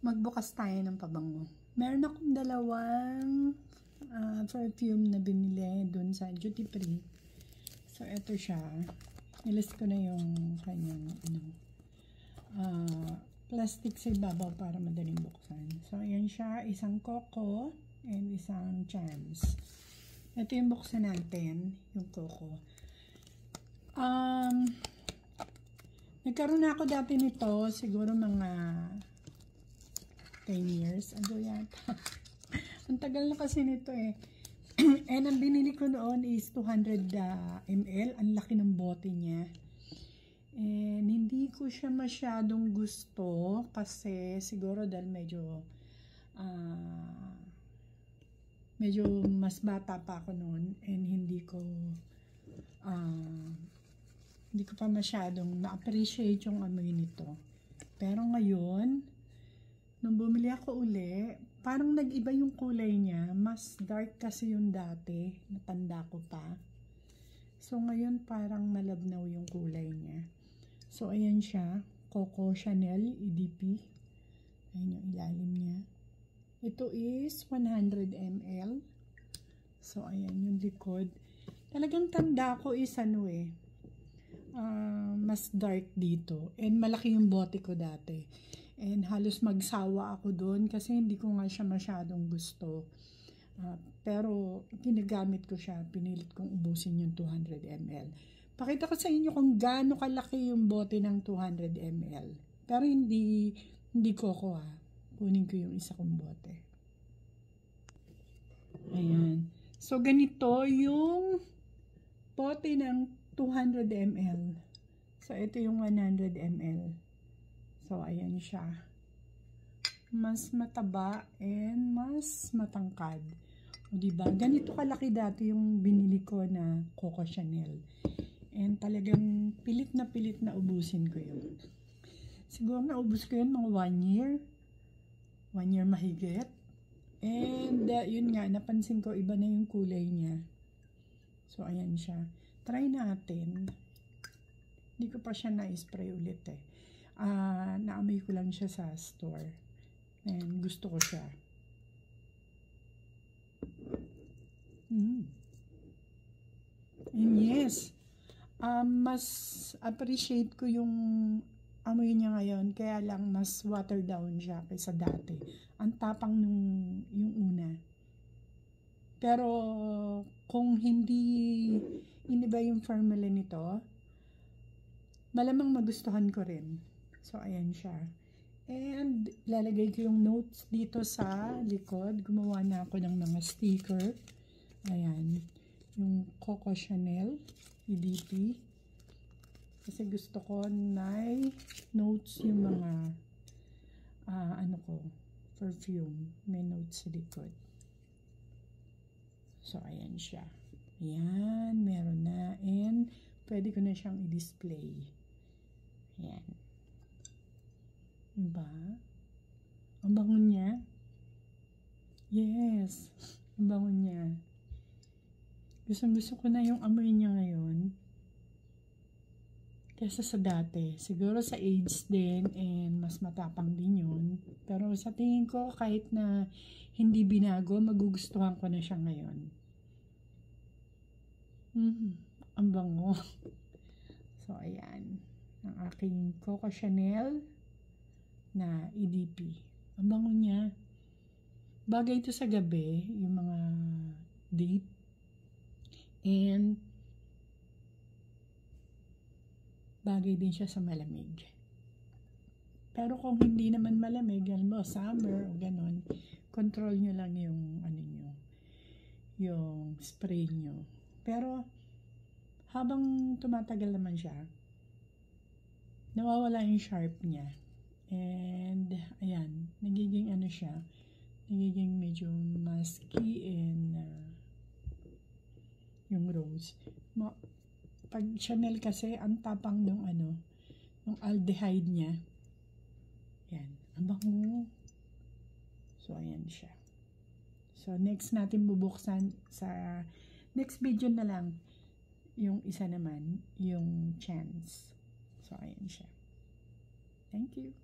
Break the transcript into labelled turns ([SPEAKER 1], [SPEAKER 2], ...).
[SPEAKER 1] Magbukas tayo ng pabango. Meron akong dalawang perfume na binili dun sa duty free. So, ito siya. Nilis ko na yung kanyang plastic sa ibabaw para madaling buksan. So, ayan siya. Isang Coco and isang Chance. Ito yung buksan natin, yung Coco. Nagkaroon na ako dati nito, siguro mga 10 years ago yata. Ang tagal na kasi nito eh. And ang binili ko noon is 200 ml. Ang laki ng bote niya. And hindi ko siya masyadong gusto kasi siguro dahil medyo mas bata pa ako noon and hindi ko pa masyadong na-appreciate yung amoy nito. Pero ngayon, nung bumili ako uli, parang nag-iba yung kulay niya. Mas dark kasi yung dati. Natanda ko pa. So, ngayon parang malabnaw yung kulay niya. So, ayan siya. Coco Chanel EDP. Ayan yung ilalim niya. Ito is 100 ml. So, ayan yung likod. Talagang tanda ko is mas dark dito. And malaki yung bote ko dati. And halos magsawa ako doon kasi hindi ko nga siya masyadong gusto. Pero ginagamit ko siya. Pinilit kong ubusin yung 200 ml. Pakita ko sa inyo kung gaano kalaki yung bote ng 200 ml. Pero hindi Coco Kunin ko yung isa kong bote. Ayan. So ganito yung bote ng 200 ml. So ito yung 100 ml. So, ayan siya. Mas mataba and mas matangkad. O, diba? Ganito kalaki dati yung binili ko na Coco Chanel. And talagang pilit na ubusin ko yun. Siguro naubos ko yun mga 1 year. 1 year mahigit. And, yun nga, napansin ko, iba na yung kulay niya. So, ayan siya. Try natin. Hindi ko pa siya na-spray ulit eh. Naamoy ko lang siya sa store. And gusto ko siya. And yes, mas appreciate ko yung amoy niya ngayon. Kaya lang mas watered down siya kaysa dati. Ang tapang yung una. Pero kung hindi iniba yung formula nito, malamang magustuhan ko rin. So, ayan siya. And, lalagay ko yung notes dito sa likod. Gumawa na ako ng mga sticker. Ayan. Yung Coco Chanel EDP. Kasi gusto ko na notes yung mga perfume. May notes sa likod. So, ayan siya. Ayan. Meron na. And, pwede ko na siyang i-display. Ayan. Diba? Ang bango niya. Yes. Ang bango niya. Gusto ko na yung amoy niya ngayon. Kesa sa dati. Siguro sa age din and mas matapang din yun. Pero sa tingin ko kahit na hindi binago, magugustuhan ko na siya ngayon. Ang bango. So, ayan. Ang aking Coco Chanel na EDP. Ang bango niya. Bagay ito sa gabi, yung mga date. And bagay din siya sa malamig. Pero kung hindi naman malamig, alam mo, summer o ganon, control nyo lang yung yung spray nyo. Pero habang tumatagal naman siya, nawawala yung sharp niya. And, ayan, nagiging siya, nagiging medyo musky and yung rose. Pag Chanel kasi, ang tapang nung aldehyde niya. Ayan, ang bango. So, ayan siya. So, next natin bubuksan sa next video na lang yung isa naman, yung Chance. So, ayan siya. Thank you.